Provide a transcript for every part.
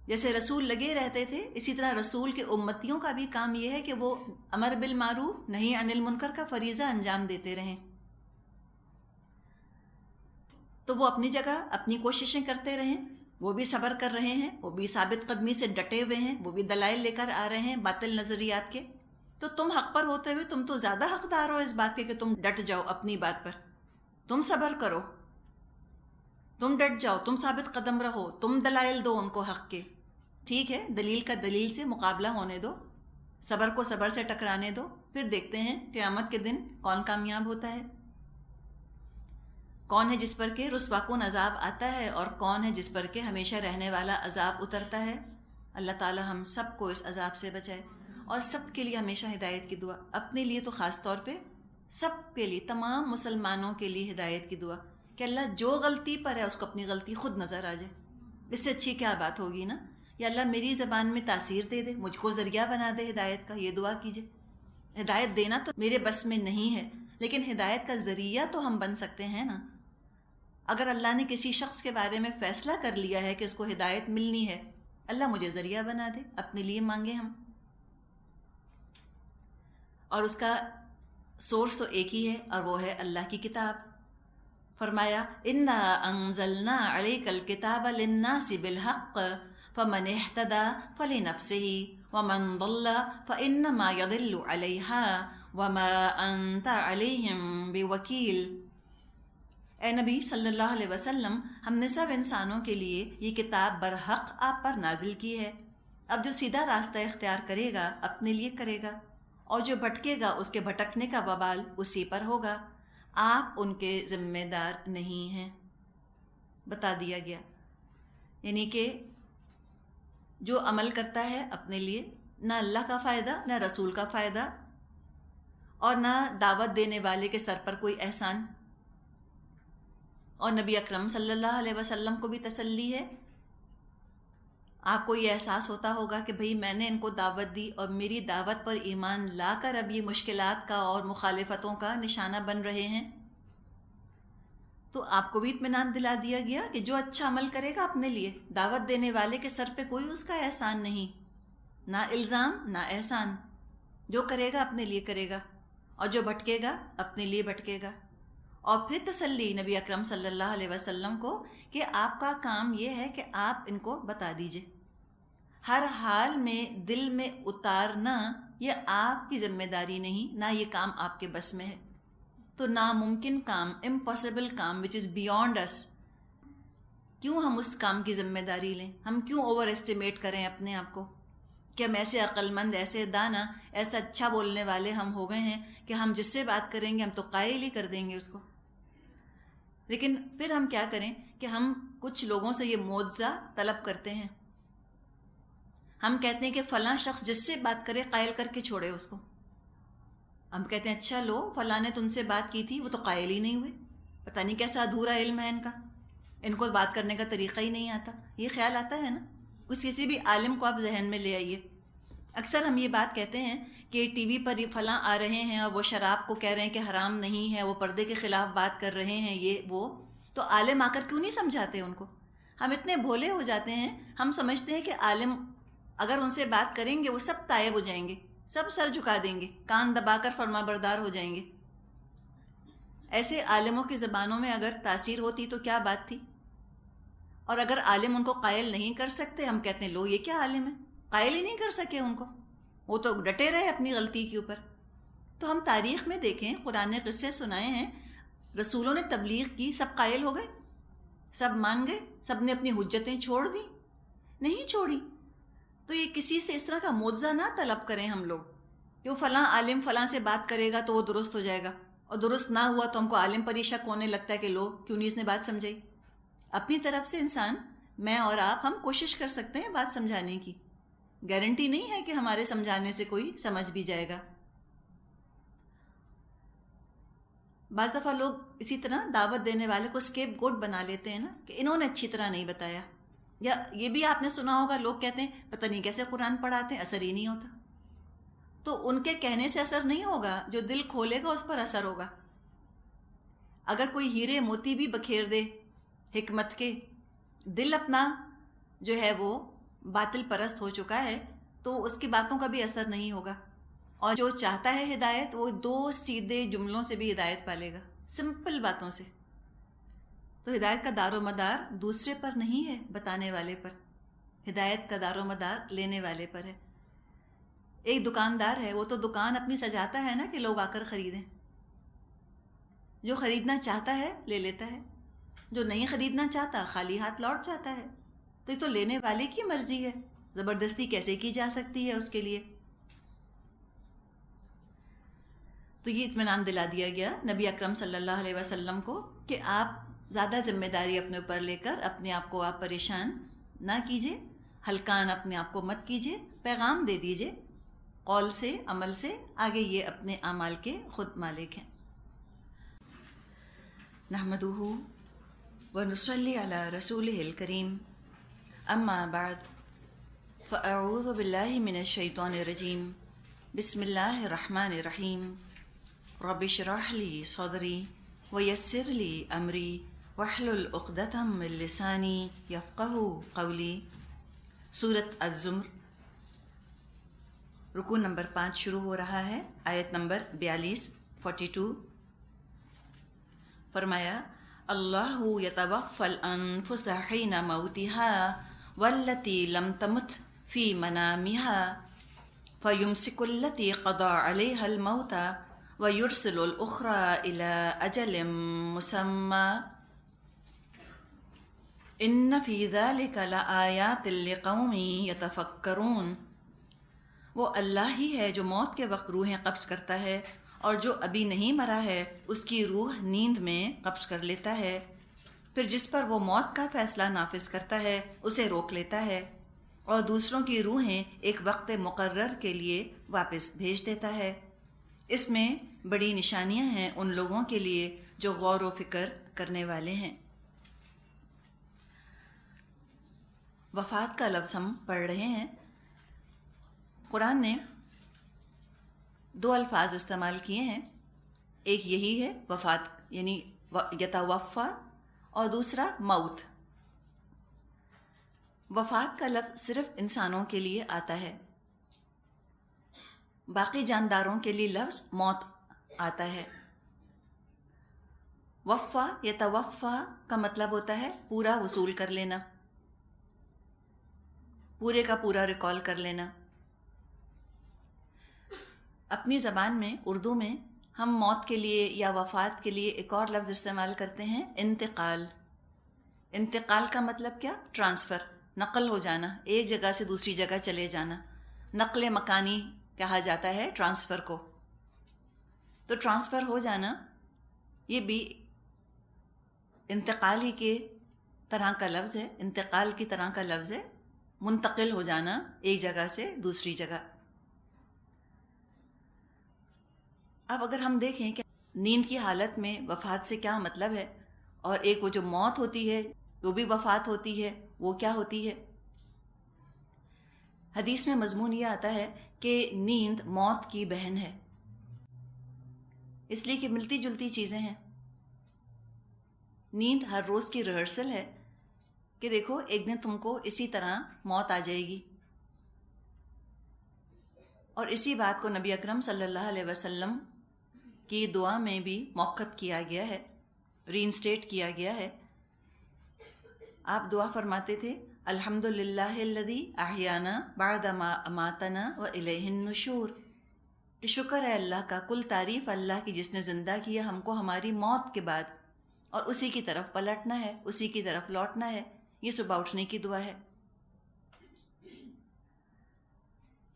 جیسے رسول لگے رہتے تھے، اسی طرح رسول کے امتیوں کا بھی کام یہ ہے کہ وہ امر بالمعروف نہی عن المنکر کا فریضہ انجام دیتے رہیں۔ تو وہ اپنی جگہ اپنی کوششیں کرتے رہیں، وہ بھی صبر کر رہے ہیں، وہ بھی ثابت قدمی سے ڈٹے ہوئے ہیں، وہ بھی دلائل لے کر آ رہے ہیں باطل نظریات کے۔ تو تم حق پر ہوتے ہوئے تم تو زیادہ حقدار ہو اس بات کے کہ تم ڈٹ جاؤ اپنی بات پر، تم صبر کرو، تم ڈٹ جاؤ، تم ثابت قدم رہو، تم دلائل دو ان کو حق کے۔ ٹھیک ہے، دلیل کا دلیل سے مقابلہ ہونے دو، صبر کو صبر سے ٹکرانے دو، پھر دیکھتے ہیں قیامت کے دن کون کامیاب ہوتا ہے، کون ہے جس پر کہ رسوا کن عذاب آتا ہے اور کون ہے جس پر کہ ہمیشہ رہنے والا عذاب اترتا ہے۔ اللہ تعالی ہم سب کو اس عذاب سے بچائے، اور سب کے لیے ہمیشہ ہدایت کی دعا، اپنے لیے تو خاص طور پہ، سب کے لیے، تمام مسلمانوں کے لیے ہدایت کی دعا کہ اللہ جو غلطی پر ہے اس کو اپنی غلطی خود نظر آ جائے۔ اس سے اچھی کیا بات ہوگی نا؟ یا اللہ میری زبان میں تاثیر دے دے، مجھ کو ذریعہ بنا دے ہدایت کا، یہ دعا کیجئے۔ ہدایت دینا تو میرے بس میں نہیں ہے، لیکن ہدایت کا ذریعہ تو ہم بن سکتے ہیں نا۔ اگر اللہ نے کسی شخص کے بارے میں فیصلہ کر لیا ہے کہ اس کو ہدایت ملنی ہے، اللہ مجھے ذریعہ بنا دے، اپنے لیے مانگے ہم، اور اس کا سورس تو ایک ہی ہے، اور وہ ہے اللہ کی کتاب۔ فرمایا انا انزلنا علیک الکتاب للناس بالحق فمن اهتدى فلنفسه ومن ضل فانما يضل عليها وما انت عليهم بوکیل۔ اے نبی صلی اللہ علیہ وسلم، ہم نے سب انسانوں کے لیے یہ کتاب برحق آپ پر نازل کی ہے۔ اب جو سیدھا راستہ اختیار کرے گا اپنے لیے کرے گا، اور جو بھٹکے گا اس کے بھٹکنے کا وبال اسی پر ہوگا، آپ ان کے ذمہ دار نہیں ہیں۔ بتا دیا گیا، یعنی کہ جو عمل کرتا ہے اپنے لیے، نہ اللہ کا فائدہ، نہ رسول کا فائدہ، اور نہ دعوت دینے والے کے سر پر کوئی احسان۔ اور نبی اکرم صلی اللہ علیہ وسلم کو بھی تسلی ہے۔ آپ کو یہ احساس ہوتا ہوگا کہ بھئی میں نے ان کو دعوت دی اور میری دعوت پر ایمان لا کر اب یہ مشکلات کا اور مخالفتوں کا نشانہ بن رہے ہیں، تو آپ کو بھی اطمینان دلا دیا گیا کہ جو اچھا عمل کرے گا اپنے لیے، دعوت دینے والے کے سر پہ کوئی اس کا احسان نہیں، نہ الزام نہ احسان، جو کرے گا اپنے لیے کرے گا، اور جو بھٹکے گا اپنے لیے بھٹکے گا۔ اور پھر تسلی نبی اکرم صلی اللہ علیہ وسلم کو کہ آپ کا کام یہ ہے کہ آپ ان کو بتا دیجئے، ہر حال میں دل میں اتارنا یہ آپ کی ذمہ داری نہیں، نہ یہ کام آپ کے بس میں ہے۔ تو ناممکن کام، امپاسبل کام which is beyond us، کیوں ہم اس کام کی ذمہ داری لیں؟ ہم کیوں اوور اسٹیمیٹ کریں اپنے آپ کو کہ ہم ایسے عقل مند، ایسے دانا، ایسا اچھا بولنے والے ہم ہو گئے ہیں کہ ہم جس سے بات کریں گے ہم تو قائل ہی کر دیں گے اس کو۔ لیکن پھر ہم کیا کریں کہ ہم کچھ لوگوں سے یہ معجزہ طلب کرتے ہیں، ہم کہتے ہیں کہ فلاں شخص جس سے بات کرے قائل کر کے چھوڑے اس کو۔ ہم کہتے ہیں اچھا لو فلاں نے تم سے بات کی تھی، وہ تو قائل ہی نہیں ہوئے، پتہ نہیں کیسا ادھورا علم ہے ان کا، ان کو بات کرنے کا طریقہ ہی نہیں آتا۔ یہ خیال آتا ہے نا؟ کسی بھی عالم کو آپ ذہن میں لے آئیے۔ اکثر ہم یہ بات کہتے ہیں کہ ٹی وی پر فلاں آ رہے ہیں اور وہ شراب کو کہہ رہے ہیں کہ حرام نہیں ہے، وہ پردے کے خلاف بات کر رہے ہیں، یہ وہ، تو عالم آ کر کیوں نہیں سمجھاتے ان کو؟ ہم اتنے بھولے ہو جاتے ہیں، ہم سمجھتے ہیں کہ عالم اگر ان سے بات کریں گے وہ سب تائب ہو جائیں گے، سب سر جھکا دیں گے، کان دبا کر فرما بردار ہو جائیں گے۔ ایسے عالموں کی زبانوں میں اگر تاثیر ہوتی تو کیا بات تھی؟ اور اگر عالم ان کو قائل نہیں کر سکتے، ہم کہتے ہیں لو یہ کیا عالم ہے، قائل ہی نہیں کر سکے ان کو، وہ تو ڈٹے رہے اپنی غلطی کے اوپر۔ تو ہم تاریخ میں دیکھیں، قرآن نے قصے سنائے ہیں، رسولوں نے تبلیغ کی، سب قائل ہو گئے، سب مان گئے، سب نے اپنی حجتیں چھوڑ دیں؟ نہیں چھوڑی۔ تو یہ کسی سے اس طرح کا معجزہ نہ طلب کریں ہم لوگ کہ وہ فلاں عالم فلاں سے بات کرے گا تو وہ درست ہو جائے گا، اور درست نہ ہوا تو ہم کو عالم پر ہی شک ہونے لگتا ہے کہ لو کیوں نہیں اس نے بات سمجھائی۔ اپنی طرف سے انسان، میں اور آپ، ہم کوشش کر سکتے ہیں بات سمجھانے کی، گارنٹی نہیں ہے کہ ہمارے سمجھانے سے کوئی سمجھ بھی جائے گا۔ بعض دفعہ لوگ اسی طرح دعوت دینے والے کو اسکیپ گوٹ بنا لیتے ہیں نا، کہ انہوں نے اچھی طرح نہیں بتایا، یا یہ بھی آپ نے سنا ہوگا لوگ کہتے ہیں پتہ نہیں کیسے قرآن پڑھاتے ہیں، اثر ہی نہیں ہوتا۔ تو ان کے کہنے سے اثر نہیں ہوگا، جو دل کھولے گا اس پر اثر ہوگا۔ اگر کوئی ہیرے موتی بھی بکھیر دے حکمت کے، دل اپنا جو ہے وہ باطل پرست ہو چکا ہے تو اس کی باتوں کا بھی اثر نہیں ہوگا، اور جو چاہتا ہے ہدایت وہ 2 سیدھے جملوں سے بھی ہدایت پالے گا، سمپل باتوں سے۔ تو ہدایت کا دار و مدار دوسرے پر نہیں ہے، بتانے والے پر، ہدایت کا دار و مدار لینے والے پر ہے۔ ایک دکاندار ہے، وہ تو دکان اپنی سجاتا ہے نا کہ لوگ آ کر خریدیں، جو خریدنا چاہتا ہے لے لیتا ہے، جو نہیں خریدنا چاہتا خالی ہاتھ لوٹ جاتا ہے۔ تو یہ تو لینے والے کی مرضی ہے، زبردستی کیسے کی جا سکتی ہے اس کے لیے؟ تو یہ اطمینان دلا دیا گیا نبی اکرم صلی اللہ علیہ وسلم کو کہ آپ زیادہ ذمہ داری اپنے اوپر لے کر اپنے آپ کو آپ پریشان نہ کیجیے، ہلکان اپنے آپ کو مت کیجیے، پیغام دے دیجیے، قول سے عمل سے، آگے یہ اپنے اعمال کے خود مالک ہیں۔ نحمدہ ونصلی علی رسولہ الکریم، اما بعد فاعوذ باللہ من الشیطان الرجیم، بسم اللہ الرحمن الرحیم، رب اشرح لی صدری ویسر لی امری واحلل عقدۃ من لسانی یفقہوا قولی۔ سورۃ الزمر، رکوع نمبر 5 شروع ہو رہا ہے، آیت نمبر 42 فرمایا، اللہ یتوفی الانفس حین موتها والتی لم تمت فی منامها فیمسک التی قضی علیہا الموت ویرسل الاخری الی اجل مسمی ان فی ذلک لآیات لقوم یتفکرون۔ وہ اللہ ہی ہے جو موت کے وقت روحیں قبض کرتا ہے، اور جو ابھی نہیں مرا ہے اس کی روح نیند میں قبض کر لیتا ہے، پھر جس پر وہ موت کا فیصلہ نافذ کرتا ہے اسے روک لیتا ہے، اور دوسروں کی روحیں ایک وقت مقرر کے لیے واپس بھیج دیتا ہے۔ اس میں بڑی نشانیاں ہیں ان لوگوں کے لیے جو غور و فکر کرنے والے ہیں۔ وفات کا لفظ ہم پڑھ رہے ہیں۔ قرآن نے 2 الفاظ استعمال کیے ہیں، ایک یہی ہے وفات یعنی یتوفا، اور دوسرا موت۔ وفات کا لفظ صرف انسانوں کے لیے آتا ہے، باقی جانداروں کے لیے لفظ موت آتا ہے۔ وفا یتوفا کا مطلب ہوتا ہے پورا وصول کر لینا، پورے کا پورا ریکال کر لینا۔ اپنی زبان میں، اردو میں، ہم موت کے لیے یا وفات کے لیے ایک اور لفظ استعمال کرتے ہیں، انتقال۔ انتقال کا مطلب کیا؟ ٹرانسفر، نقل ہو جانا، ایک جگہ سے دوسری جگہ چلے جانا، نقل مکانی کہا جاتا ہے ٹرانسفر کو۔ تو ٹرانسفر ہو جانا یہ بھی انتقال ہی کے طرح کا لفظ ہے، انتقال کی طرح کا لفظ ہے، منتقل ہو جانا ایک جگہ سے دوسری جگہ۔ اب اگر ہم دیکھیں کہ نیند کی حالت میں وفات سے کیا مطلب ہے، اور ایک وہ جو موت ہوتی ہے وہ بھی وفات ہوتی ہے، وہ کیا ہوتی ہے؟ حدیث میں مضمون یہ آتا ہے کہ نیند موت کی بہن ہے، اس لیے کہ ملتی جلتی چیزیں ہیں۔ نیند ہر روز کی ریہرسل ہے کہ دیکھو ایک دن تم کو اسی طرح موت آ جائے گی، اور اسی بات کو نبی اکرم صلی اللہ علیہ وسلم کی دعا میں بھی موقت کیا گیا ہے، ری انسٹیٹ کیا گیا ہے۔ آپ دعا فرماتے تھے، الحمد للہ الذی احیانا بعد ما اماتنا والیہ النشور، کہ شکر ہے اللہ کا، کل تعریف اللہ کی جس نے زندہ کیا ہم کو ہماری موت کے بعد، اور اسی کی طرف پلٹنا ہے، اسی کی طرف لوٹنا ہے۔ یہ صبح اٹھنے کی دعا ہے۔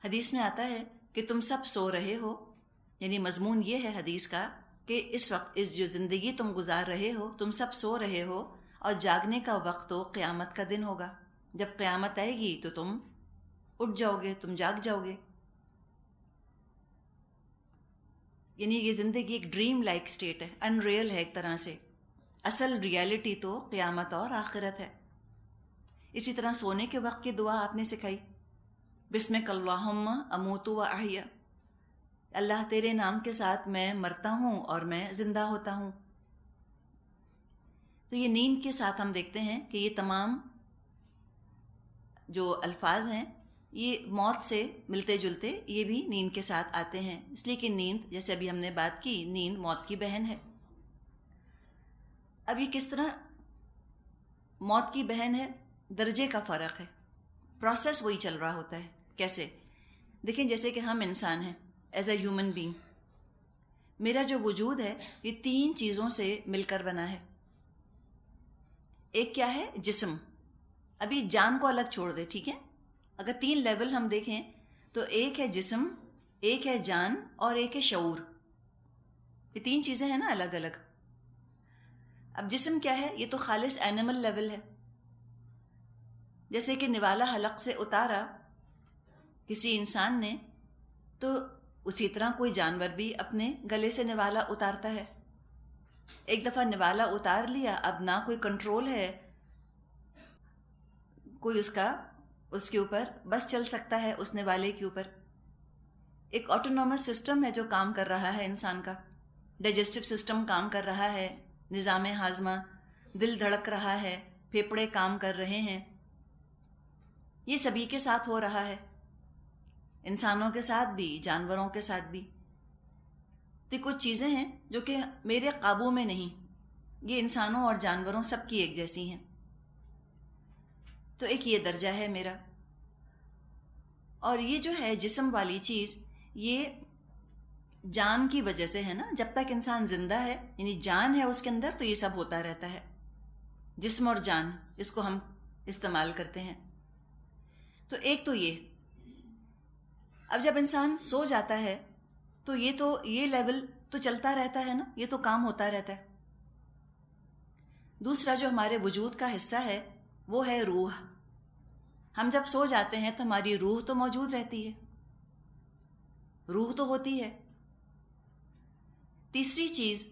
حدیث میں آتا ہے کہ تم سب سو رہے ہو، یعنی مضمون یہ ہے حدیث کا کہ اس وقت اس جو زندگی تم گزار رہے ہو، تم سب سو رہے ہو، اور جاگنے کا وقت تو قیامت کا دن ہوگا۔ جب قیامت آئے گی تو تم اٹھ جاؤ گے، تم جاگ جاؤ گے۔ یعنی یہ زندگی ایک ڈریم لائک سٹیٹ ہے، ان ریئل ہے ایک طرح سے، اصل ریالٹی تو قیامت اور آخرت ہے۔ اسی طرح سونے کے وقت کی دعا آپ نے سکھائی، بسمک اللہم اموت و احیا، اللہ تیرے نام کے ساتھ میں مرتا ہوں اور میں زندہ ہوتا ہوں۔ تو یہ نیند کے ساتھ ہم دیکھتے ہیں کہ یہ تمام جو الفاظ ہیں یہ موت سے ملتے جلتے یہ بھی نیند کے ساتھ آتے ہیں، اس لیے کہ نیند، جیسے ابھی ہم نے بات کی، نیند موت کی بہن ہے۔ اب یہ کس طرح موت کی بہن ہے؟ درجے کا فرق ہے، پروسیس وہی چل رہا ہوتا ہے۔ کیسے؟ دیکھیں، جیسے کہ ہم انسان ہیں، ایز اے ہیومن بینگ، میرا جو وجود ہے یہ 3 چیزوں سے مل کر بنا ہے۔ ایک کیا ہے؟ جسم۔ ابھی جان کو الگ چھوڑ دے، ٹھیک ہے؟ اگر 3 لیول ہم دیکھیں تو ایک ہے جسم، ایک ہے جان، اور ایک ہے شعور۔ یہ 3 چیزیں ہیں نا الگ الگ۔ اب جسم کیا ہے؟ یہ تو خالص اینیمل لیول ہے، جیسے کہ نوالا حلق سے اتارا کسی انسان نے تو اسی طرح کوئی جانور بھی اپنے گلے سے نوالا اتارتا ہے۔ ایک دفعہ نوالا اتار لیا، اب نہ کوئی کنٹرول ہے، کوئی اس کے اوپر بس چل سکتا ہے اس نوالے کے اوپر۔ ایک آٹونومس سسٹم ہے جو کام کر رہا ہے انسان کا، ڈائجسٹو سسٹم کام کر رہا ہے، نظام ہاضمہ، دل دھڑک رہا ہے، پھیپھڑے کام کر رہے ہیں۔ یہ سبھی کے ساتھ ہو رہا ہے، انسانوں کے ساتھ بھی، جانوروں کے ساتھ بھی۔ تو کچھ چیزیں ہیں جو کہ میرے قابو میں نہیں، یہ انسانوں اور جانوروں سب کی ایک جیسی ہیں۔ تو ایک یہ درجہ ہے میرا، اور یہ جو ہے جسم والی چیز، یہ جان کی وجہ سے ہے نا۔ جب تک انسان زندہ ہے، یعنی جان ہے اس کے اندر، تو یہ سب ہوتا رہتا ہے۔ جسم اور جان، اس کو ہم استعمال کرتے ہیں۔ تو ایک تو یہ، اب جب انسان سو جاتا ہے تو یہ لیول تو چلتا رہتا ہے نا، یہ تو کام ہوتا رہتا ہے۔ دوسرا جو ہمارے وجود کا حصہ ہے وہ ہے روح۔ ہم جب سو جاتے ہیں تو ہماری روح تو موجود رہتی ہے، روح تو ہوتی ہے۔ تیسری چیز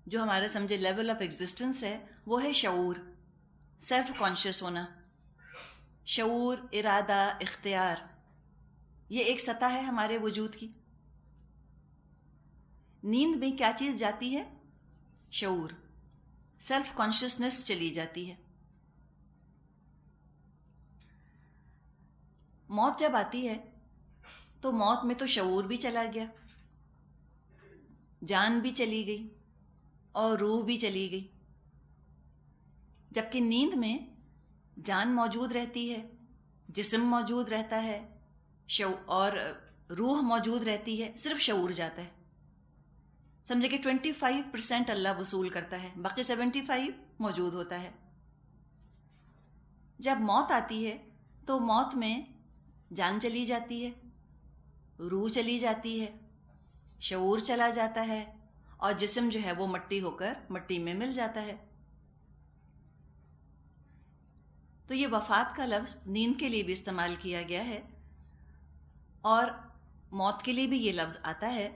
جو ہمارا سمجھے لیول آف ایگزسٹنس ہے وہ ہے شعور، سیلف کانشیس ہونا۔ شعور، ارادہ، اختیار، یہ ایک سطح ہے ہمارے وجود کی۔ نیند میں کیا چیز جاتی ہے؟ شعور، سیلف کانشیسنس چلی جاتی ہے۔ موت جب آتی ہے تو موت میں تو شعور بھی چلا گیا، جان بھی چلی گئی اور روح بھی چلی گئی، جبکہ نیند میں جان موجود رہتی ہے، جسم موجود رہتا ہے، اور روح موجود رہتی ہے، صرف شعور جاتا ہے۔ سمجھے کہ 25% اللہ وصول کرتا ہے، باقی 75 موجود ہوتا ہے۔ جب موت آتی ہے تو موت میں جان چلی جاتی ہے، روح چلی جاتی ہے، شعور چلا جاتا ہے، اور جسم جو ہے وہ مٹی ہو کر مٹی میں مل جاتا ہے۔ تو یہ وفات کا لفظ نیند کے لیے بھی استعمال کیا گیا ہے، اور موت کے لیے بھی یہ لفظ آتا ہے۔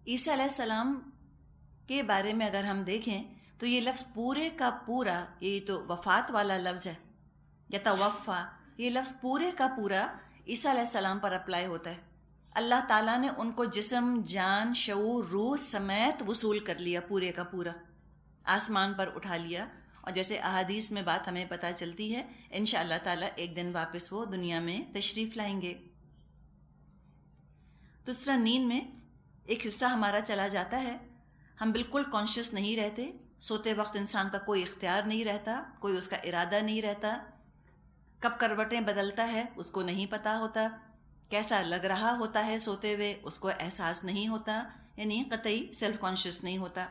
عیسیٰ علیہ السلام کے بارے میں اگر ہم دیکھیں تو یہ لفظ پورے کا پورا، یہ تو وفات والا لفظ ہے، یتوفا، یہ لفظ پورے کا پورا عیسیٰ علیہ السلام پر اپلائی ہوتا ہے۔ اللہ تعالیٰ نے ان کو جسم، جان، شعور، روح سمیت وصول کر لیا، پورے کا پورا آسمان پر اٹھا لیا، اور جیسے احادیث میں بات ہمیں پتہ چلتی ہے، انشاءاللہ تعالیٰ ایک دن واپس وہ دنیا میں تشریف لائیں گے۔ دوسرا، نیند میں ایک حصہ ہمارا چلا جاتا ہے، ہم بالکل کانشیس نہیں رہتے۔ سوتے وقت انسان کا کوئی اختیار نہیں رہتا، کوئی اس کا ارادہ نہیں رہتا، کب کروٹیں بدلتا ہے اس کو نہیں پتہ ہوتا، کیسا لگ رہا ہوتا ہے سوتے ہوئے اس کو احساس نہیں ہوتا، یعنی قطعی سیلف کانشیس نہیں ہوتا۔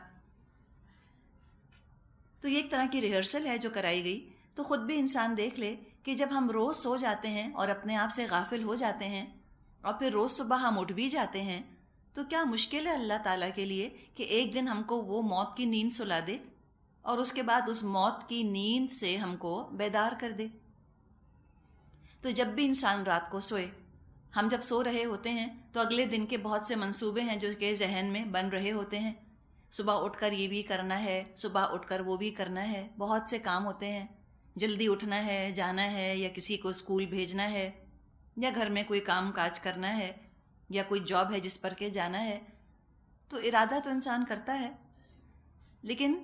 تو یہ ایک طرح کی ریہرسل ہے جو کرائی گئی۔ تو خود بھی انسان دیکھ لے کہ جب ہم روز سو جاتے ہیں اور اپنے آپ سے غافل ہو جاتے ہیں، اور پھر روز صبح ہم اٹھ بھی جاتے ہیں، تو کیا مشکل ہے اللہ تعالیٰ کے لیے کہ ایک دن ہم کو وہ موت کی نیند سلا دے، اور اس کے بعد اس موت کی نیند سے ہم کو بیدار کر دے۔ تو جب بھی انسان رات کو سوئے، ہم جب سو رہے ہوتے ہیں تو اگلے دن کے بہت سے منصوبے ہیں جو کہ ذہن میں بن رہے ہوتے ہیں۔ صبح اٹھ کر یہ بھی کرنا ہے، صبح اٹھ کر وہ بھی کرنا ہے، بہت سے کام ہوتے ہیں، جلدی اٹھنا ہے، جانا ہے، یا کسی کو اسکول بھیجنا ہے، یا گھر میں کوئی کام کاج کرنا ہے، یا کوئی جاب ہے جس پر کے جانا ہے۔ تو ارادہ تو انسان کرتا ہے، لیکن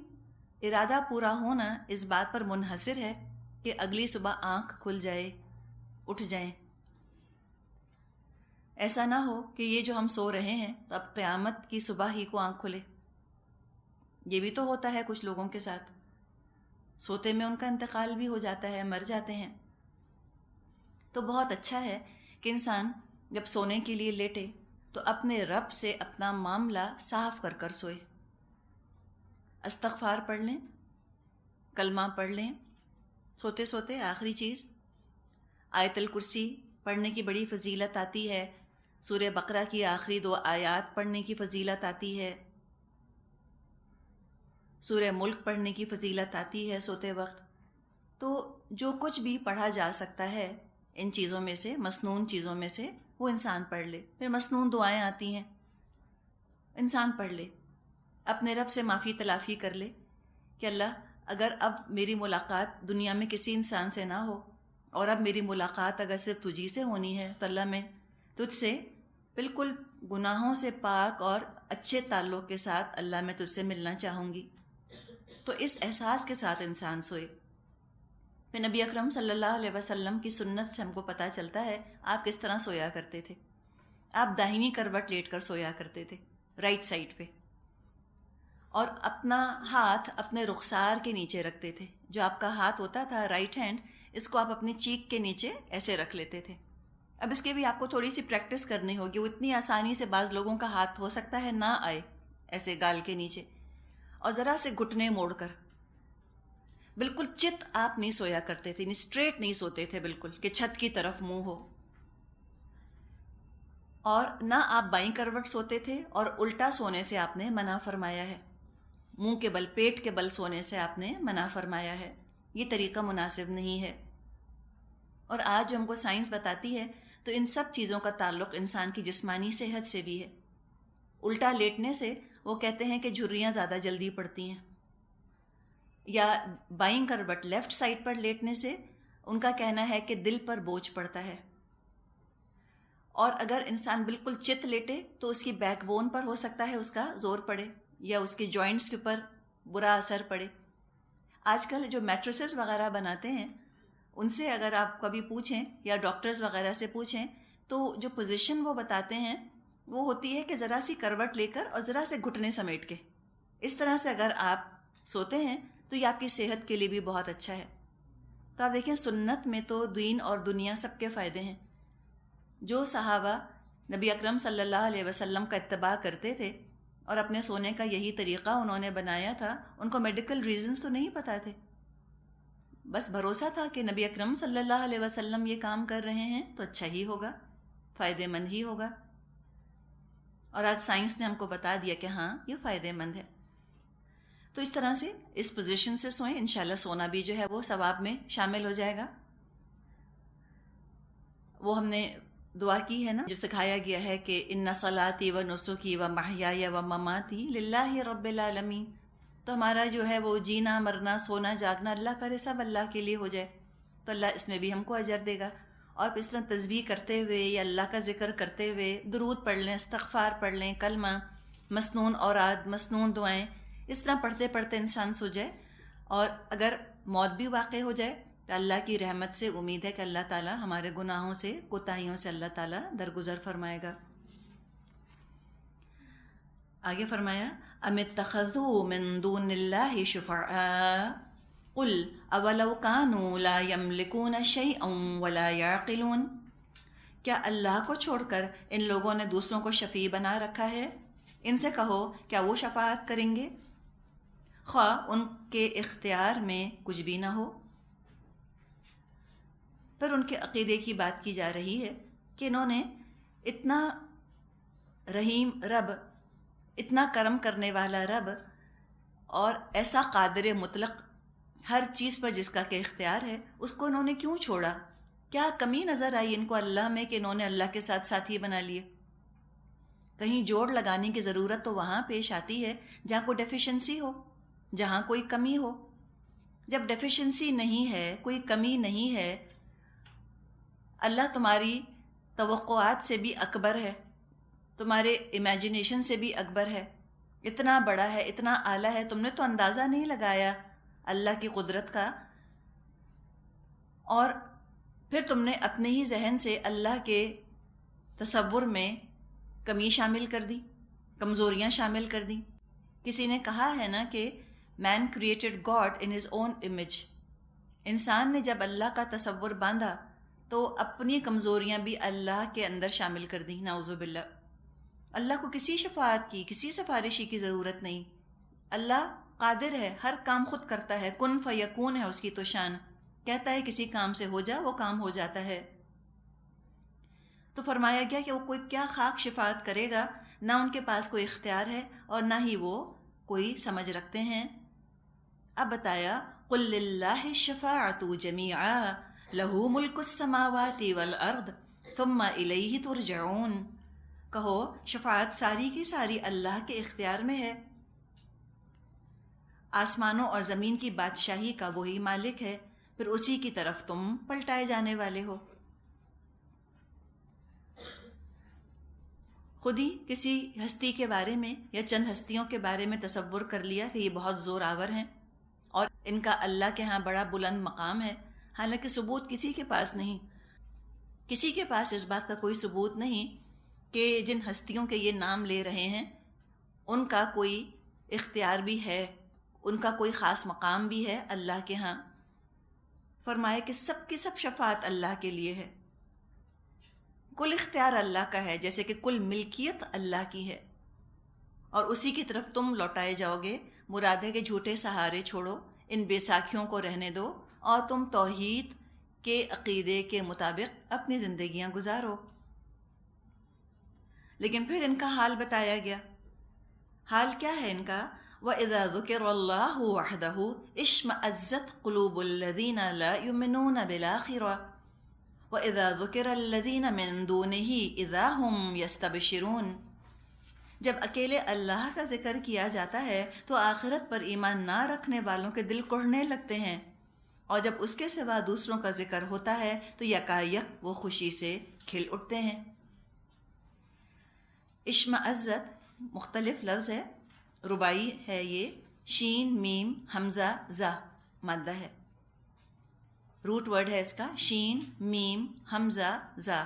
ارادہ پورا ہونا اس بات پر منحصر ہے کہ اگلی صبح آنکھ کھل جائے، اٹھ جائیں. ایسا نہ ہو کہ یہ جو ہم سو رہے ہیں تو اب قیامت کی صبح ہی کو آنکھ کھلے. یہ بھی تو ہوتا ہے کچھ لوگوں کے ساتھ، سوتے میں ان کا انتقال بھی ہو جاتا ہے، مر جاتے ہیں. تو بہت اچھا ہے کہ انسان جب سونے کے لیے لیٹے تو اپنے رب سے اپنا معاملہ صاف کر کر سوئے. استغفار پڑھ لیں، کلمہ پڑھ لیں سوتے سوتے. آخری چیز، آیت الکرسی پڑھنے کی بڑی فضیلت آتی ہے. سورہ بقرہ کی آخری 2 آیات پڑھنے کی فضیلت آتی ہے. سورہ ملک پڑھنے کی فضیلت آتی ہے سوتے وقت. تو جو کچھ بھی پڑھا جا سکتا ہے ان چیزوں میں سے، مسنون چیزوں میں سے، وہ انسان پڑھ لے. پھر مسنون دعائیں آتی ہیں، انسان پڑھ لے، اپنے رب سے معافی تلافی کر لے کہ اللہ اگر اب میری ملاقات دنیا میں کسی انسان سے نہ ہو اور اب میری ملاقات اگر صرف تجھی سے ہونی ہے تو اللہ میں تجھ سے بالکل گناہوں سے پاک اور اچھے تعلق کے ساتھ اللہ میں تجھ سے ملنا چاہوں گی. تو اس احساس کے ساتھ انسان سوئے. پھر نبی اکرم صلی اللہ علیہ وسلم کی سنت سے ہم کو پتہ چلتا ہے آپ کس طرح سویا کرتے تھے. آپ داہنی کروٹ لیٹ کر سویا کرتے تھے، رائٹ سائڈ پہ، اور اپنا ہاتھ اپنے رخسار کے نیچے رکھتے تھے. جو آپ کا ہاتھ ہوتا تھا رائٹ ہینڈ، اس کو آپ اپنی چیک کے نیچے ایسے رکھ لیتے تھے. اب اس کی بھی آپ کو تھوڑی سی پریکٹس کرنی ہوگی. وہ اتنی آسانی سے بعض لوگوں کا ہاتھ ہو سکتا ہے نہ آئے ایسے گال کے نیچے. اور ذرا سے گھٹنے موڑ کر بالکل چت آپ نہیں سویا کرتے تھے، اسٹریٹ نہیں سوتے تھے بالکل کہ چھت کی طرف منہ ہو. اور نہ آپ بائیں کروٹ سوتے تھے، اور الٹا سونے سے آپ نے منع فرمایا ہے. منہ کے بل، پیٹ کے بل سونے سے آپ نے منع فرمایا ہے. یہ طریقہ مناسب نہیں ہے. اور آج جو ہم کو سائنس بتاتی ہے تو ان سب چیزوں کا تعلق انسان کی جسمانی صحت سے بھی ہے. الٹا لیٹنے سے وہ کہتے ہیں کہ جھریاں زیادہ جلدی پڑتی ہیں، یا بائیں کروٹ لیفٹ سائڈ پر لیٹنے سے ان کا کہنا ہے کہ دل پر بوجھ پڑتا ہے. اور اگر انسان بالکل چت لیٹے تو اس کی بیک بون پر ہو سکتا ہے اس کا زور پڑے، یا اس کی جوائنٹس کے اوپر برا اثر پڑے. آج کل جو میٹریسز وغیرہ بناتے ہیں ان سے اگر آپ کبھی پوچھیں یا ڈاکٹرز وغیرہ سے پوچھیں تو جو پوزیشن وہ بتاتے ہیں وہ ہوتی ہے کہ ذرا سی کروٹ لے کر اور ذرا سے گھٹنے سمیٹ کے، اس طرح سے اگر آپ سوتے ہیں تو یہ آپ کی صحت کے لیے بھی بہت اچھا ہے. تو آپ دیکھیں سنت میں تو دین اور دنیا سب کے فائدے ہیں. جو صحابہ نبی اکرم صلی اللہ علیہ وسلم کا اتباع کرتے تھے اور اپنے سونے کا یہی طریقہ انہوں نے بنایا تھا، ان کو میڈیکل ریزنز تو نہیں پتہ تھے، بس بھروسہ تھا کہ نبی اکرم صلی اللہ علیہ وسلم یہ کام کر رہے ہیں تو اچھا ہی ہوگا، فائدہ مند ہی ہوگا. اور آج سائنس نے ہم کو بتا دیا کہ ہاں یہ فائدہ مند ہے. تو اس طرح سے اس پوزیشن سے سوئیں، انشاءاللہ سونا بھی جو ہے وہ ثواب میں شامل ہو جائے گا. وہ ہم نے دعا کی ہے نا جو سکھایا گیا ہے کہ ان صلاتی و نسکی و محیای و مماتی للہ رب العالمین. تو ہمارا جو ہے وہ جینا مرنا سونا جاگنا اللہ کرے سب اللہ کے لیے ہو جائے تو اللہ اس میں بھی ہم کو اجر دے گا. اور اس طرح تسبیح کرتے ہوئے یا اللہ کا ذکر کرتے ہوئے درود پڑھ لیں، استغفار پڑھ لیں، کلمہ، مسنون اوراد، مسنون دعائیں، اس طرح پڑھتے پڑھتے انسان سو جائے. اور اگر موت بھی واقع ہو جائے تو اللہ کی رحمت سے امید ہے کہ اللہ تعالیٰ ہمارے گناہوں سے، کوتاہیوں سے اللہ تعالیٰ درگزر فرمائے گا. آگے فرمایا ام اتخذوا من دون اللہ شفعاء قل اولو كانوا لا يملكون شيئا ولا يعقلون. کیا اللہ کو چھوڑ کر ان لوگوں نے دوسروں کو شفیع بنا رکھا ہے؟ ان سے کہو کیا وہ شفاعت کریں گے خواہ ان کے اختیار میں کچھ بھی نہ ہو. پر ان کے عقیدے کی بات کی جا رہی ہے کہ انہوں نے اتنا رحیم رب، اتنا کرم کرنے والا رب، اور ایسا قادر مطلق ہر چیز پر جس کا کہ اختیار ہے، اس کو انہوں نے کیوں چھوڑا؟ کیا کمی نظر آئی ان کو اللہ میں کہ انہوں نے اللہ کے ساتھ ساتھی بنا لیے؟ کہیں جوڑ لگانے کی ضرورت تو وہاں پیش آتی ہے جہاں کوئی ڈیفیشنسی ہو، جہاں کوئی کمی ہو. جب ڈیفیشنسی نہیں ہے، کوئی کمی نہیں ہے، اللہ تمہاری توقعات سے بھی اکبر ہے، تمہارے امیجنیشن سے بھی اکبر ہے، اتنا بڑا ہے، اتنا اعلیٰ ہے، تم نے تو اندازہ نہیں لگایا اللہ کی قدرت کا. اور پھر تم نے اپنے ہی ذہن سے اللہ کے تصور میں کمی شامل کر دی، کمزوریاں شامل کر دیں۔ کسی نے کہا ہے نا کہ man created God in his own image, انسان نے جب اللہ کا تصور باندھا تو اپنی کمزوریاں بھی اللہ کے اندر شامل کر دیں، نعوذ باللہ۔ اللہ کو کسی شفاعت کی، کسی سفارشی کی ضرورت نہیں، اللہ قادر ہے، ہر کام خود کرتا ہے، کن فیکون ہے اس کی تو شان، کہتا ہے کسی کام سے ہو جا، وہ کام ہو جاتا ہے۔ تو فرمایا گیا کہ وہ کوئی کیا خاک شفاعت کرے گا، نہ ان کے پاس کوئی اختیار ہے اور نہ ہی وہ کوئی سمجھ رکھتے ہیں۔ اب بتایا قل للہ الشفاعۃ جمیعا لہ ملک السماوات والارض ثم الیہ ترجعون، کہو شفاعت ساری کی ساری اللہ کے اختیار میں ہے، آسمانوں اور زمین کی بادشاہی کا وہی مالک ہے، پھر اسی کی طرف تم پلٹائے جانے والے ہو۔ خود ہی کسی ہستی کے بارے میں یا چند ہستیوں کے بارے میں تصور کر لیا کہ یہ بہت زور آور ہیں اور ان کا اللہ کے ہاں بڑا بلند مقام ہے، حالانکہ ثبوت کسی کے پاس نہیں، کسی کے پاس اس بات کا کوئی ثبوت نہیں کہ جن ہستیوں کے یہ نام لے رہے ہیں ان کا کوئی اختیار بھی ہے، ان کا کوئی خاص مقام بھی ہے اللہ کے ہاں۔ فرمایا کہ سب کی سب شفاعت اللہ کے لیے ہے، کل اختیار اللہ کا ہے، جیسے کہ کل ملکیت اللہ کی ہے، اور اسی کی طرف تم لوٹائے جاؤ گے۔ مراد ہے کہ جھوٹے سہارے چھوڑو، ان بے ساکھیوں کو رہنے دو اور تم توحید کے عقیدے کے مطابق اپنی زندگیاں گزارو۔ لیکن پھر ان کا حال بتایا گیا، حال کیا ہے ان کا؟ وَإِذَا ذُكِرَ اللَّهُ وَحْدَهُ اشْمَأَزَّتْ قُلُوبُ الَّذِينَ لَا يُؤْمِنُونَ بِالْآخِرَةِ وَإِذَا ذُكِرَ الَّذِينَ مِن دُونِهِ إِذَا هُمْ يَسْتَبْشِرُونَ۔ جب اکیلے اللہ کا ذکر کیا جاتا ہے تو آخرت پر ایمان نہ رکھنے والوں کے دل کڑھنے لگتے ہیں، اور جب اس کے سوا دوسروں کا ذکر ہوتا ہے تو یکایک وہ خوشی سے کھل اٹھتے ہیں۔ اشمئزت مختلف لفظ ہے، رباعی ہے، یہ شین میم حمزہ زا مادہ ہے، روٹ ورڈ ہے اس کا شین میم حمزہ زا۔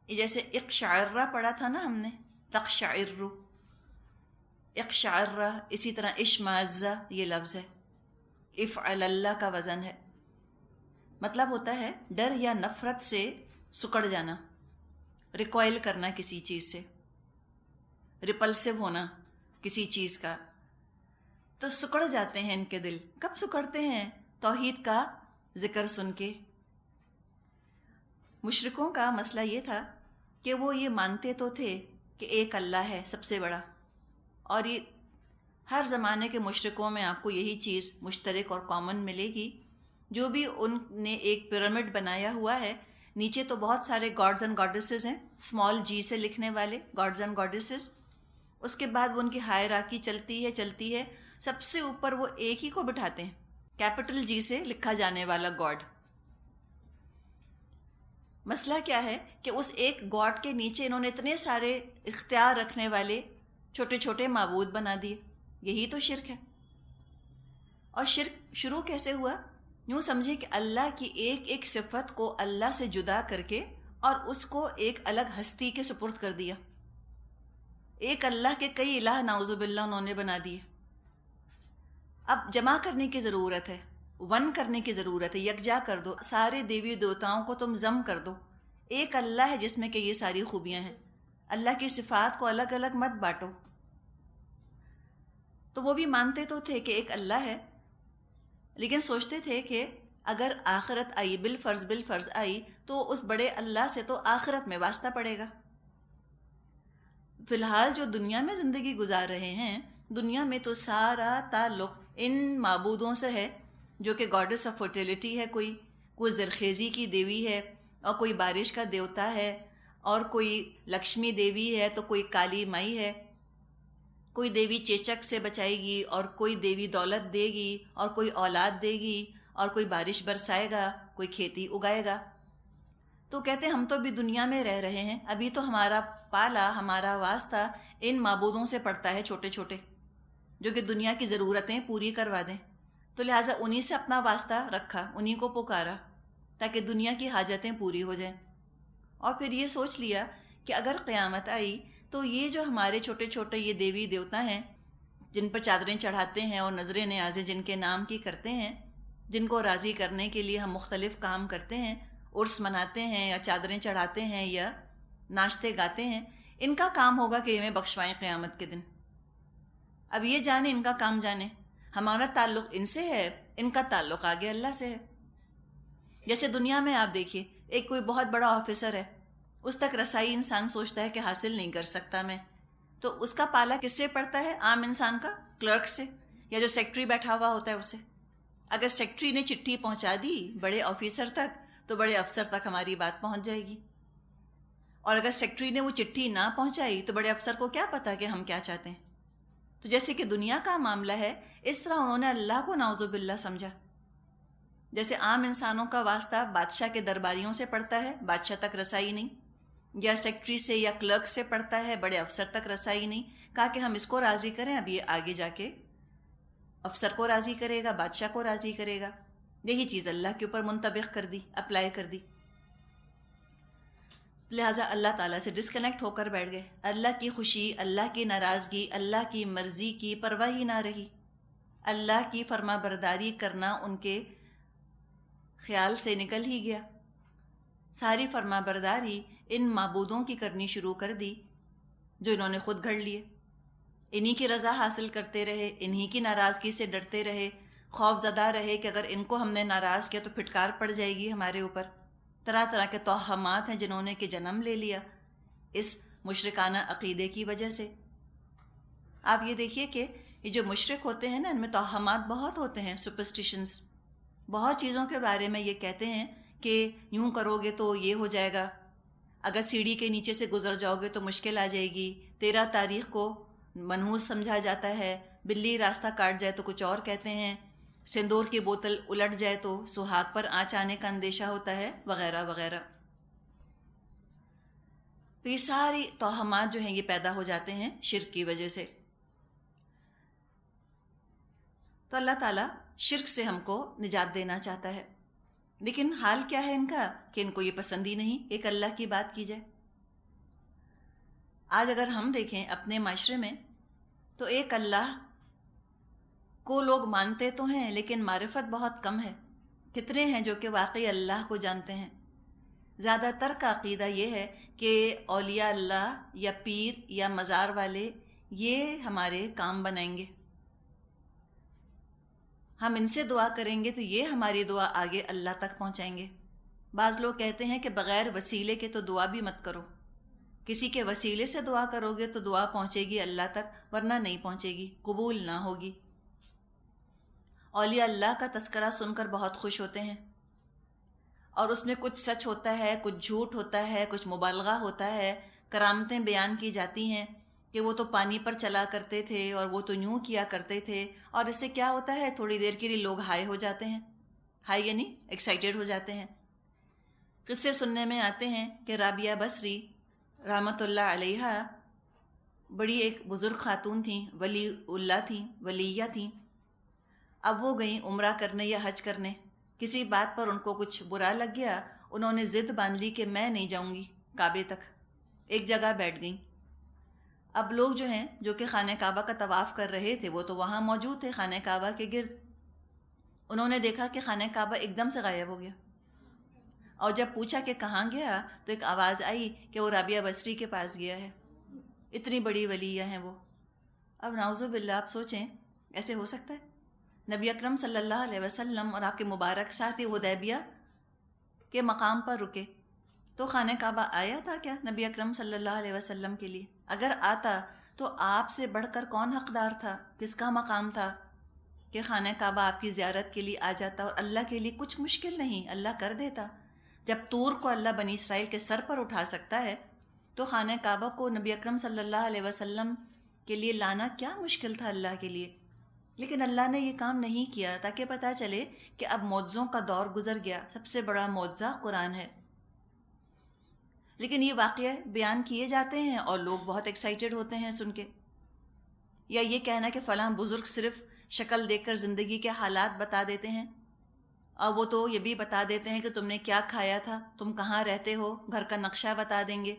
جیسے اقشعرہ پڑھا تھا نا ہم نے، تقشعر، اقشعرہ، اسی طرح اشمئزہ یہ لفظ ہے، افعل اللہ کا وزن ہے، مطلب ہوتا ہے ڈر یا نفرت سے سکڑ جانا، ریکوائل کرنا کسی چیز سے، ریپلسو ہونا کسی چیز کا، تو سکڑ جاتے ہیں ان کے دل۔ کب سکڑتے ہیں؟ توحید کا ذکر سن کے۔ مشرکوں کا مسئلہ یہ تھا کہ وہ یہ مانتے تو تھے کہ ایک اللہ ہے سب سے بڑا، اور یہ ہر زمانے کے مشرکوں میں آپ کو یہی چیز مشترک اور کامن ملے گی، جو بھی ان نے ایک پیرامڈ بنایا ہوا ہے، نیچے تو بہت سارے گاڈز اینڈ گاڈیسز ہیں، اسمال جی سے لکھنے والے گاڈز اینڈ گاڈیسز، اس کے بعد وہ ان کی ہائرارکی چلتی ہے، سب سے اوپر وہ ایک ہی کو بٹھاتے ہیں، کیپٹل جی سے لکھا جانے والا گاڈ۔ مسئلہ کیا ہے کہ اس ایک گاڈ کے نیچے انہوں نے اتنے سارے اختیار رکھنے والے چھوٹے چھوٹے معبود بنا دیے، یہی تو شرک ہے۔ اور شرک شروع کیسے ہوا؟ یوں سمجھے کہ اللہ کی ایک ایک صفت کو اللہ سے جدا کر کے اور اس کو ایک الگ ہستی کے سپرد کر دیا، ایک اللہ کے کئی الہ نعوذ باللہ انہوں نے بنا دیے۔ اب جمع کرنے کی ضرورت ہے، ون کرنے کی ضرورت ہے، یکجا کر دو، سارے دیوی دیوتاؤں کو تم ضم کر دو، ایک اللہ ہے جس میں کہ یہ ساری خوبیاں ہیں، اللہ کی صفات کو الگ الگ مت بانٹو۔ تو وہ بھی مانتے تو تھے کہ ایک اللہ ہے، لیکن سوچتے تھے کہ اگر آخرت آئی، بالفرض آئی، تو اس بڑے اللہ سے تو آخرت میں واسطہ پڑے گا۔ فی الحال جو دنیا میں زندگی گزار رہے ہیں، دنیا میں تو سارا تعلق ان معبودوں سے ہے، جو کہ گاڈس آف فرٹیلیٹی ہے، کوئی زرخیزی کی دیوی ہے، اور کوئی بارش کا دیوتا ہے، اور کوئی لکشمی دیوی ہے، تو کوئی کالی مائی ہے، کوئی دیوی چیچک سے بچائے گی، اور کوئی دیوی دولت دے گی، اور کوئی اولاد دے گی، اور کوئی بارش برسائے گا، کوئی کھیتی اگائے گا۔ تو کہتے ہم تو بھی دنیا میں رہ رہے ہیں، ابھی تو ہمارا پالا، ہمارا واسطہ ان معبودوں سے پڑتا ہے چھوٹے چھوٹے، جو کہ دنیا کی ضرورتیں پوری کروا دیں، تو لہٰذا انہی سے اپنا واسطہ رکھا، انہی کو پکارا تاکہ دنیا کی حاجتیں پوری ہو جائیں، اور پھر یہ سوچ لیا کہ اگر قیامت آئی تو یہ جو ہمارے چھوٹے چھوٹے یہ دیوی دیوتا ہیں جن پر چادریں چڑھاتے ہیں اور نظریں نیازیں جن کے نام کی کرتے ہیں، جن کو راضی کرنے کے لیے ہم مختلف کام کرتے ہیں، عرس مناتے ہیں یا چادریں چڑھاتے ہیں یا ناچتے گاتے ہیں، ان کا کام ہوگا کہ ہمیں بخشوائیں قیامت کے دن۔ اب یہ جانے ان کا کام جانے، ہمارا تعلق ان سے ہے، ان کا تعلق آگے اللہ سے ہے۔ جیسے دنیا میں آپ دیکھیے، ایک کوئی بہت بڑا آفیسر ہے، اس تک رسائی انسان سوچتا ہے کہ حاصل نہیں کر سکتا میں، تو اس کا پالا کس سے پڑتا ہے؟ عام انسان کا، کلرک سے، یا جو سیکٹری بیٹھا ہوا ہوتا ہے اسے۔ اگر سیکٹری نے چٹھی پہنچا دی بڑے آفیسر تک تو بڑے افسر تک ہماری بات پہنچ جائے گی، اور اگر سیکٹری نے وہ چٹھی نہ پہنچائی تو بڑے افسر کو کیا پتا کہ ہم کیا چاہتے ہیں۔ تو جیسے کہ دنیا کا معاملہ ہے، اس طرح انہوں نے اللہ کو نعوذ باللہ سمجھا۔ جیسے عام انسانوں کا واسطہ بادشاہ کے درباریوں سے پڑتا ہے، بادشاہ تک رسائی نہیں، یا سیکٹری سے یا کلرک سے پڑتا ہے، بڑے افسر تک رسائی نہیں، کہا کہ ہم اس کو راضی کریں، اب یہ آگے جا کے افسر کو راضی کرے گا، بادشاہ کو راضی کرے گا۔ یہی چیز اللہ کے اوپر منطبق کر دی، اپلائی کر دی۔ لہٰذا اللہ تعالیٰ سے ڈسکنیکٹ ہو کر بیٹھ گئے، اللہ کی خوشی، اللہ کی ناراضگی، اللہ کی مرضی کی پرواہ ہی نہ رہی۔ اللہ کی فرما برداری کرنا ان کے خیال سے نکل ہی گیا، ساری فرما برداری ان معبودوں کی کرنی شروع کر دی جو انہوں نے خود گھڑ لیے۔ انہی کی رضا حاصل کرتے رہے، انہی کی ناراضگی سے ڈرتے رہے، خوف زدہ رہے کہ اگر ان کو ہم نے ناراض کیا تو پھٹکار پڑ جائے گی ہمارے اوپر۔ طرح طرح کے توہمات ہیں جنہوں نے کہ جنم لے لیا اس مشرکانہ عقیدے کی وجہ سے۔ آپ یہ دیکھیے کہ یہ جو مشرک ہوتے ہیں نا، ان میں توہمات بہت ہوتے ہیں، سپرسٹیشنز، بہت چیزوں کے بارے میں یہ کہتے ہیں کہ یوں کرو گے تو یہ ہو جائے گا، اگر سیڑھی کے نیچے سے گزر جاؤ گے تو مشکل آ جائے گی، 13 تاریخ کو منحوس سمجھا جاتا ہے، بلی راستہ کاٹ جائے تو کچھ اور کہتے ہیں، سندور کی بوتل الٹ جائے تو سہاگ پر آنچ آنے کا اندیشہ ہوتا ہے، وغیرہ وغیرہ۔ تو یہ ساری توہمات جو ہیں یہ پیدا ہو جاتے ہیں شرک کی وجہ سے۔ تو اللہ تعالیٰ شرک سے ہم کو نجات دینا چاہتا ہے، لیکن حال کیا ہے ان کا کہ ان کو یہ پسند ہی نہیں ایک اللہ کی بات کی جائے۔ آج اگر ہم دیکھیں اپنے معاشرے میں تو ایک اللہ کو لوگ مانتے تو ہیں لیکن معرفت بہت کم ہے۔ کتنے ہیں جو کہ واقعی اللہ کو جانتے ہیں؟ زیادہ تر کا عقیدہ یہ ہے کہ اولیاء اللہ یا پیر یا مزار والے یہ ہمارے کام بنائیں گے، ہم ان سے دعا کریں گے تو یہ ہماری دعا آگے اللہ تک پہنچائیں گے۔ بعض لوگ کہتے ہیں کہ بغیر وسیلے کے تو دعا بھی مت کرو، کسی کے وسیلے سے دعا کرو گے تو دعا پہنچے گی اللہ تک، ورنہ نہیں پہنچے گی، قبول نہ ہوگی۔ اولیاء اللہ کا تذکرہ سن کر بہت خوش ہوتے ہیں، اور اس میں کچھ سچ ہوتا ہے، کچھ جھوٹ ہوتا ہے، کچھ مبالغہ ہوتا ہے، کرامتیں بیان کی جاتی ہیں کہ وہ تو پانی پر چلا کرتے تھے اور وہ تو یوں کیا کرتے تھے، اور اس سے کیا ہوتا ہے تھوڑی دیر کے لیے لوگ ہائی ہو جاتے ہیں، ہائی یعنی ایکسائٹیڈ ہو جاتے ہیں۔ قصے سننے میں آتے ہیں کہ رابعہ بصری رحمۃ اللہ علیہا بڑی ایک بزرگ خاتون تھیں، ولی اللہ تھیں، ولیہ تھیں۔ اب وہ گئیں عمرہ کرنے یا حج کرنے، کسی بات پر ان کو کچھ برا لگ گیا، انہوں نے ضد باندھ لی کہ میں نہیں جاؤں گی کعبے تک، ایک جگہ بیٹھ گئیں۔ اب لوگ جو ہیں جو کہ خانہ کعبہ کا طواف کر رہے تھے وہ تو وہاں موجود تھے خانہ کعبہ کے گرد، انہوں نے دیکھا کہ خانہ کعبہ ایک دم سے غائب ہو گیا، اور جب پوچھا کہ کہاں گیا تو ایک آواز آئی کہ وہ رابعہ بصری کے پاس گیا ہے، اتنی بڑی ولیہ ہیں وہ۔ اب نعوذ باللہ آپ سوچیں ایسے ہو سکتا ہے؟ نبی اکرم صلی اللہ علیہ وسلم اور آپ کے مبارک ساتھی حدیبیہ کے مقام پر رکے تو خانہ کعبہ آیا تھا کیا نبی اکرم صلی اللہ علیہ وسلم کے لیے؟ اگر آتا تو آپ سے بڑھ کر کون حقدار تھا، کس کا مقام تھا کہ خانہ کعبہ آپ کی زیارت کے لیے آ جاتا؟ اور اللہ کے لیے کچھ مشکل نہیں، اللہ کر دیتا۔ جب طور کو اللہ بنی اسرائیل کے سر پر اٹھا سکتا ہے تو خانہ کعبہ کو نبی اکرم صلی اللہ علیہ وسلم کے لیے لانا کیا مشکل تھا اللہ کے لیے؟ لیکن اللہ نے یہ کام نہیں کیا تاکہ پتہ چلے کہ اب معجزوں کا دور گزر گیا، سب سے بڑا معجزہ قرآن ہے۔ لیکن یہ واقعہ بیان کیے جاتے ہیں اور لوگ بہت ایکسائٹیڈ ہوتے ہیں سن کے، یا یہ کہنا کہ فلاں بزرگ صرف شکل دیکھ کر زندگی کے حالات بتا دیتے ہیں، اور وہ تو یہ بھی بتا دیتے ہیں کہ تم نے کیا کھایا تھا، تم کہاں رہتے ہو، گھر کا نقشہ بتا دیں گے۔